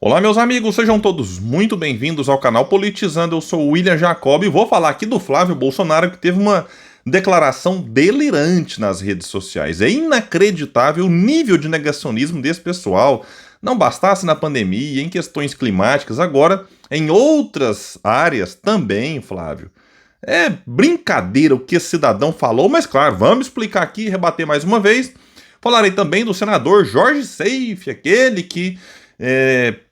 Olá, meus amigos, sejam todos muito bem-vindos ao canal Politizando. Eu sou o William Jacob e vou falar aqui do Flávio Bolsonaro, que teve uma declaração delirante nas redes sociais. É inacreditável o nível de negacionismo desse pessoal. Não bastasse na pandemia, em questões climáticas, agora em outras áreas também, Flávio. É brincadeira o que esse cidadão falou, mas claro, vamos explicar aqui e rebater mais uma vez. Falarei também do senador Jorge Seife, aquele que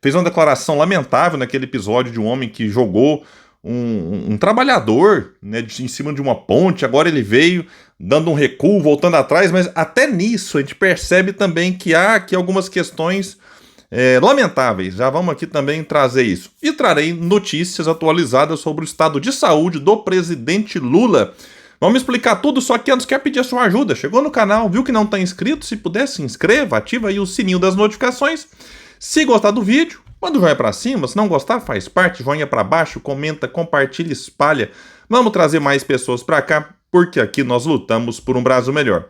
fez uma declaração lamentável naquele episódio de um homem que jogou um trabalhador, né, em cima de uma ponte. Agora ele veio dando um recuo, voltando atrás, mas até nisso a gente percebe também que há aqui algumas questões lamentáveis. Já vamos aqui também trazer isso. E trarei notícias atualizadas sobre o estado de saúde do presidente Lula. Vamos explicar tudo, só que antes quero pedir a sua ajuda. Chegou no canal, viu que não está inscrito? Se puder, se inscreva, ativa aí o sininho das notificações. Se gostar do vídeo, manda o joinha pra cima. Se não gostar, faz parte, joinha pra baixo, comenta, compartilha, espalha. Vamos trazer mais pessoas pra cá, porque aqui nós lutamos por um Brasil melhor.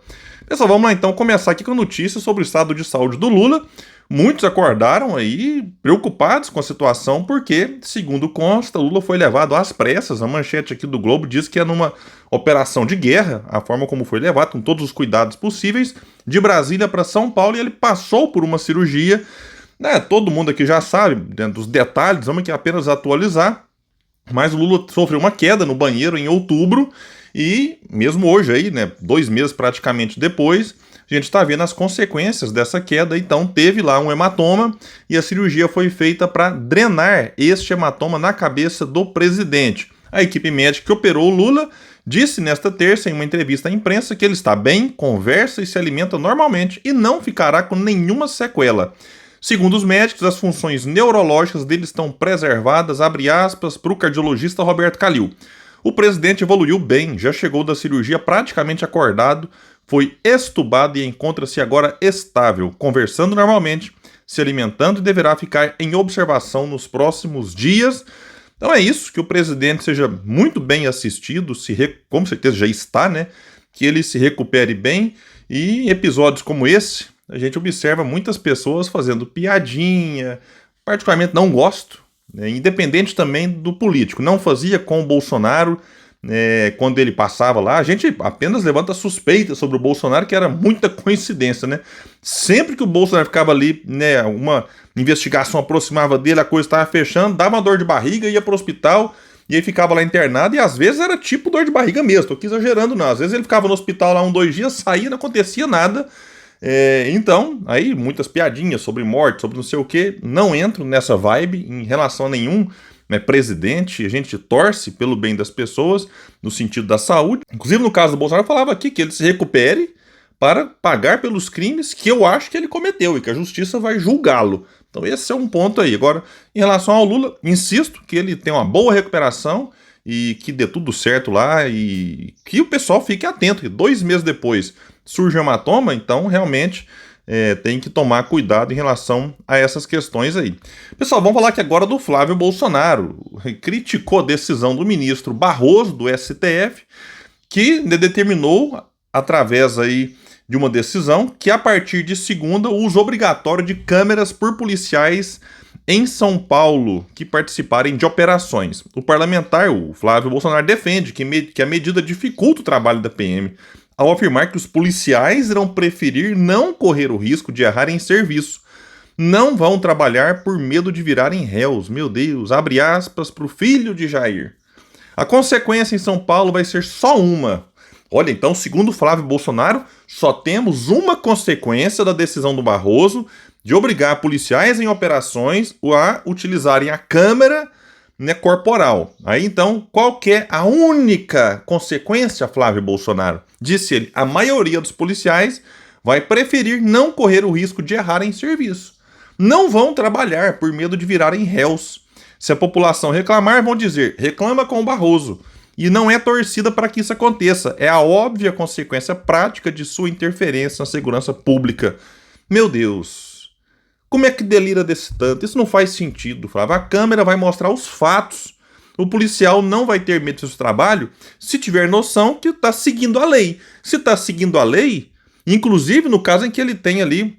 Pessoal, vamos lá então começar aqui com notícias sobre o estado de saúde do Lula. Muitos acordaram aí preocupados com a situação, porque, segundo consta, Lula foi levado às pressas. A manchete aqui do Globo diz que é numa operação de guerra, a forma como foi levado, com todos os cuidados possíveis, de Brasília para São Paulo, e ele passou por uma cirurgia. Todo mundo aqui já sabe, dentro dos detalhes, vamos aqui apenas atualizar, mas o Lula sofreu uma queda no banheiro em outubro, e mesmo hoje aí, 2 meses praticamente depois, a gente está vendo as consequências dessa queda. Então teve lá um hematoma, e a cirurgia foi feita para drenar este hematoma na cabeça do presidente. A equipe médica que operou o Lula disse nesta terça, em uma entrevista à imprensa, que ele está bem, conversa e se alimenta normalmente, e não ficará com nenhuma sequela. Segundo os médicos, as funções neurológicas dele estão preservadas, abre aspas, para o cardiologista Roberto Calil. O presidente evoluiu bem, já chegou da cirurgia praticamente acordado, foi extubado e encontra-se agora estável, conversando normalmente, se alimentando e deverá ficar em observação nos próximos dias. Então é isso, que o presidente seja muito bem assistido, com certeza já está, que ele se recupere bem, e episódios como esse, a gente observa muitas pessoas fazendo piadinha, particularmente não gosto, independente também do político. Não fazia com o Bolsonaro, quando ele passava lá. A gente apenas levanta suspeitas sobre o Bolsonaro, que era muita coincidência, Sempre que o Bolsonaro ficava ali, uma investigação aproximava dele, a coisa estava fechando, dava uma dor de barriga, ia para o hospital, e aí ficava lá internado, e às vezes era tipo dor de barriga mesmo, tô aqui exagerando não. Às vezes ele ficava no hospital lá 2 dias, saía, não acontecia nada. Então, aí muitas piadinhas sobre morte, sobre não sei o que, não entro nessa vibe em relação a nenhum presidente. A gente torce pelo bem das pessoas, no sentido da saúde. Inclusive, no caso do Bolsonaro, eu falava aqui que ele se recupere para pagar pelos crimes que eu acho que ele cometeu e que a justiça vai julgá-lo. Então esse é um ponto aí. Agora, em relação ao Lula, insisto que ele tem uma boa recuperação e que dê tudo certo lá, e que o pessoal fique atento, que 2 meses depois surge o hematoma, então realmente tem que tomar cuidado em relação a essas questões aí. Pessoal, vamos falar aqui agora do Flávio Bolsonaro. Criticou a decisão do ministro Barroso, do STF, que determinou, através aí de uma decisão, que a partir de segunda, o uso obrigatório de câmeras por policiais em São Paulo que participarem de operações. O parlamentar, o Flávio Bolsonaro, defende que a medida dificulta o trabalho da PM, ao afirmar que os policiais irão preferir não correr o risco de errar em serviço. Não vão trabalhar por medo de virarem réus. Meu Deus, abre aspas para o filho de Jair. A consequência em São Paulo vai ser só uma. Olha, então, segundo Flávio Bolsonaro, só temos uma consequência da decisão do Barroso de obrigar policiais em operações a utilizarem a câmera corporal. Aí então, qual que é a única consequência, Flávio Bolsonaro? Disse ele, a maioria dos policiais vai preferir não correr o risco de errar em serviço. Não vão trabalhar por medo de virarem réus. Se a população reclamar, vão dizer, reclama com o Barroso. E não é torcida para que isso aconteça. É a óbvia consequência prática de sua interferência na segurança pública. Meu Deus, como é que delira desse tanto? Isso não faz sentido, Flávio. A câmera vai mostrar os fatos. O policial não vai ter medo do seu trabalho se tiver noção que está seguindo a lei. Se está seguindo a lei, inclusive no caso em que ele tem ali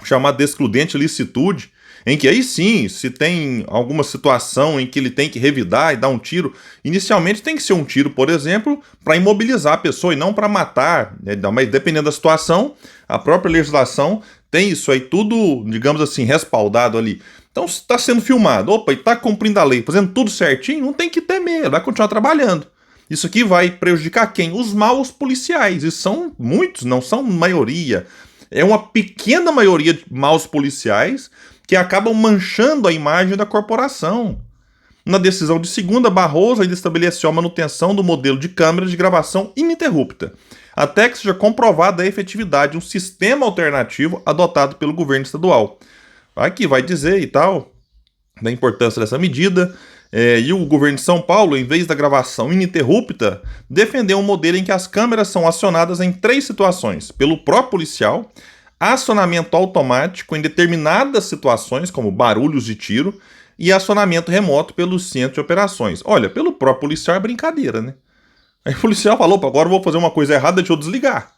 chamado de excludente licitude, em que aí sim, se tem alguma situação em que ele tem que revidar e dar um tiro, inicialmente tem que ser um tiro, por exemplo, para imobilizar a pessoa e não para matar, né? Mas dependendo da situação, a própria legislação tem isso aí tudo, digamos assim, respaldado ali. Então, se está sendo filmado, opa, e está cumprindo a lei, fazendo tudo certinho, não tem que temer, vai continuar trabalhando. Isso aqui vai prejudicar quem? Os maus policiais, e são muitos, não são maioria. É uma pequena maioria de maus policiais que acabam manchando a imagem da corporação. Na decisão de segunda, Barroso ainda estabeleceu a manutenção do modelo de câmera de gravação ininterrupta, até que seja comprovada a efetividade de um sistema alternativo adotado pelo governo estadual. Aqui vai dizer e tal, da importância dessa medida, e o governo de São Paulo, em vez da gravação ininterrupta, defendeu um modelo em que as câmeras são acionadas em 3 situações: pelo próprio policial, acionamento automático em determinadas situações, como barulhos de tiro, e acionamento remoto pelo centro de operações. Olha, pelo próprio policial é brincadeira, né? Aí o policial falou, opa, agora eu vou fazer uma coisa errada, deixa eu desligar.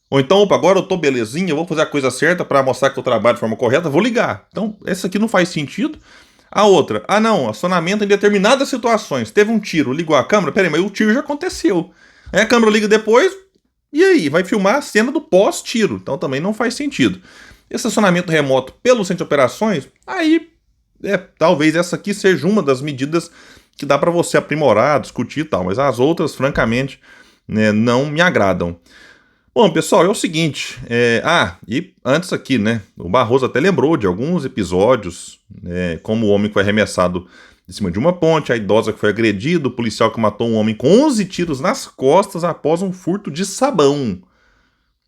Ou então, opa, agora eu tô belezinha, eu vou fazer a coisa certa para mostrar que eu trabalho de forma correta, vou ligar. Então, essa aqui não faz sentido. A outra, não, acionamento em determinadas situações. Teve um tiro, ligou a câmera, peraí, mas o tiro já aconteceu. Aí a câmera liga depois, e aí? Vai filmar a cena do pós-tiro. Então também não faz sentido. Esse acionamento remoto pelo centro de operações, aí, talvez essa aqui seja uma das medidas que dá para você aprimorar, discutir e tal. Mas as outras, francamente, né, não me agradam. Bom, pessoal, é o seguinte, e antes aqui, né, o Barroso até lembrou de alguns episódios, né, como o homem que foi arremessado em cima de uma ponte, a idosa que foi agredida, o policial que matou um homem com 11 tiros nas costas após um furto de sabão.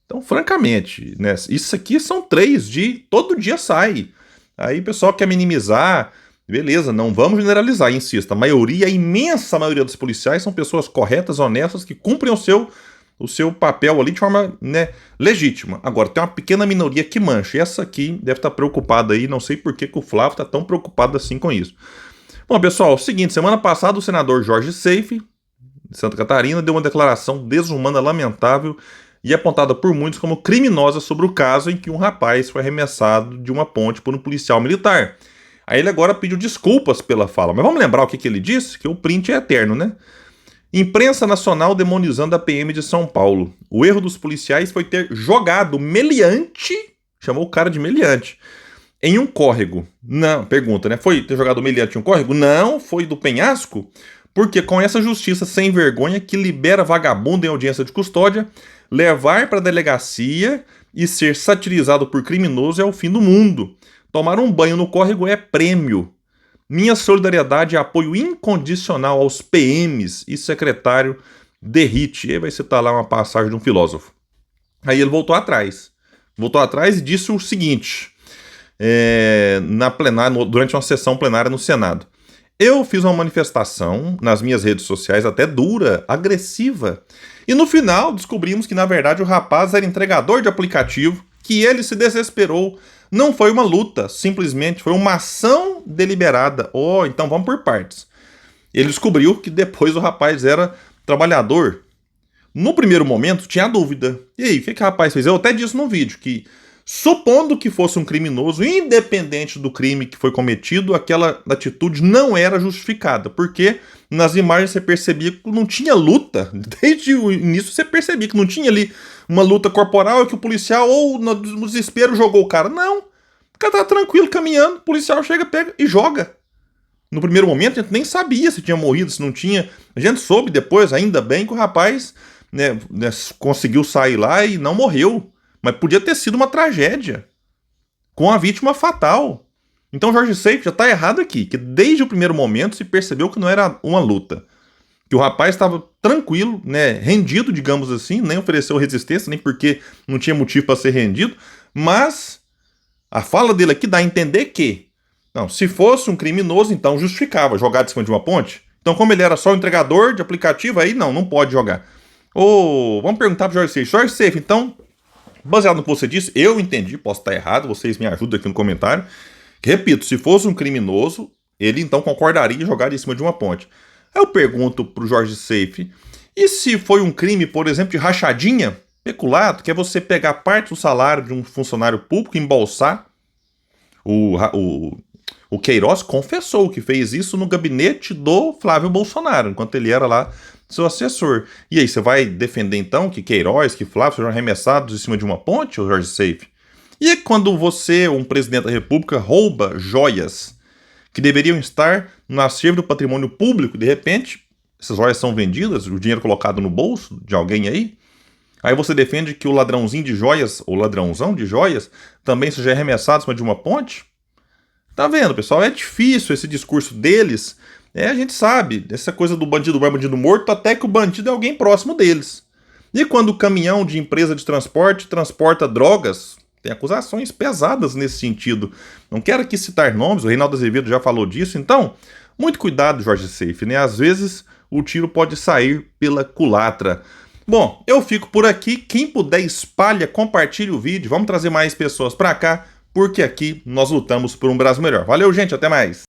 Então, francamente, né, isso aqui são 3 de todo dia sai. Aí o pessoal quer minimizar, beleza, não vamos generalizar, insisto, a imensa maioria dos policiais são pessoas corretas, honestas, que cumprem o seu papel ali de forma, né, legítima. Agora, tem uma pequena minoria que mancha. E essa aqui deve estar preocupada aí. Não sei por que o Flávio está tão preocupado assim com isso. Bom, pessoal, é o seguinte. Semana passada, o senador Jorge Seife, de Santa Catarina, deu uma declaração desumana, lamentável e apontada por muitos como criminosa sobre o caso em que um rapaz foi arremessado de uma ponte por um policial militar. Aí ele agora pediu desculpas pela fala. Mas vamos lembrar o que ele disse? Que o print é eterno, né? Imprensa nacional demonizando a PM de São Paulo. O erro dos policiais foi ter jogado meliante, chamou o cara de meliante, em um córrego. Não, pergunta, né? Foi ter jogado meliante em um córrego? Não, foi do penhasco? Porque com essa justiça sem vergonha que libera vagabundo em audiência de custódia, levar para a delegacia e ser satirizado por criminoso é o fim do mundo. Tomar um banho no córrego é prêmio. Minha solidariedade e apoio incondicional aos PMs e secretário Derrite. E aí vai citar lá uma passagem de um filósofo. Aí ele voltou atrás. E disse o seguinte, durante uma sessão plenária no Senado. Eu fiz uma manifestação nas minhas redes sociais, até dura, agressiva. E no final descobrimos que, na verdade, o rapaz era entregador de aplicativo, que ele se desesperou. Não foi uma luta, simplesmente foi uma ação deliberada. Então vamos por partes. Ele descobriu que depois o rapaz era trabalhador. No primeiro momento tinha dúvida. E aí, o que o rapaz fez? Eu até disse no vídeo que, supondo que fosse um criminoso, independente do crime que foi cometido, aquela atitude não era justificada. Porque nas imagens você percebia que não tinha luta. Desde o início você percebia que não tinha ali uma luta corporal e que o policial, ou no desespero, jogou o cara. Não. O cara tá tranquilo, caminhando, o policial chega, pega e joga. No primeiro momento a gente nem sabia se tinha morrido, se não tinha. A gente soube depois, ainda bem que o rapaz conseguiu sair lá e não morreu. Mas podia ter sido uma tragédia, com a vítima fatal. Então Jorge Seife já está errado aqui, que desde o primeiro momento se percebeu que não era uma luta. Que o rapaz estava tranquilo, rendido, digamos assim, nem ofereceu resistência, nem porque não tinha motivo para ser rendido. Mas a fala dele aqui dá a entender que, não, se fosse um criminoso, então justificava jogar de cima de uma ponte. Então, como ele era só um entregador de aplicativo, aí não pode jogar. Vamos perguntar para Jorge Seife. Jorge Seife, então, baseado no que você disse, eu entendi, posso estar errado, vocês me ajudam aqui no comentário. Que, repito, se fosse um criminoso, ele então concordaria em jogar de cima de uma ponte. Aí eu pergunto pro Jorge Seife, e se foi um crime, por exemplo, de rachadinha, peculado, que é você pegar parte do salário de um funcionário público e embolsar? O Queiroz confessou que fez isso no gabinete do Flávio Bolsonaro, enquanto ele era lá seu assessor. E aí, você vai defender então que Queiroz, que Flávio sejam arremessados em cima de uma ponte, ô Jorge Seife? E quando você, um presidente da República, rouba joias que deveriam estar no acervo do patrimônio público, de repente, essas joias são vendidas, o dinheiro colocado no bolso de alguém aí você defende que o ladrãozinho de joias, ou ladrãozão de joias, também seja arremessado em cima de uma ponte? Tá vendo, pessoal? É difícil esse discurso deles. A gente sabe, essa coisa do bandido bom, bandido morto, até que o bandido é alguém próximo deles. E quando o caminhão de empresa de transporte transporta drogas, tem acusações pesadas nesse sentido. Não quero aqui citar nomes, o Reinaldo Azevedo já falou disso. Então, muito cuidado, Jorge Seife, né? Às vezes o tiro pode sair pela culatra. Bom, eu fico por aqui. Quem puder, espalha, compartilhe o vídeo. Vamos trazer mais pessoas pra cá, porque aqui nós lutamos por um Brasil melhor. Valeu, gente, até mais.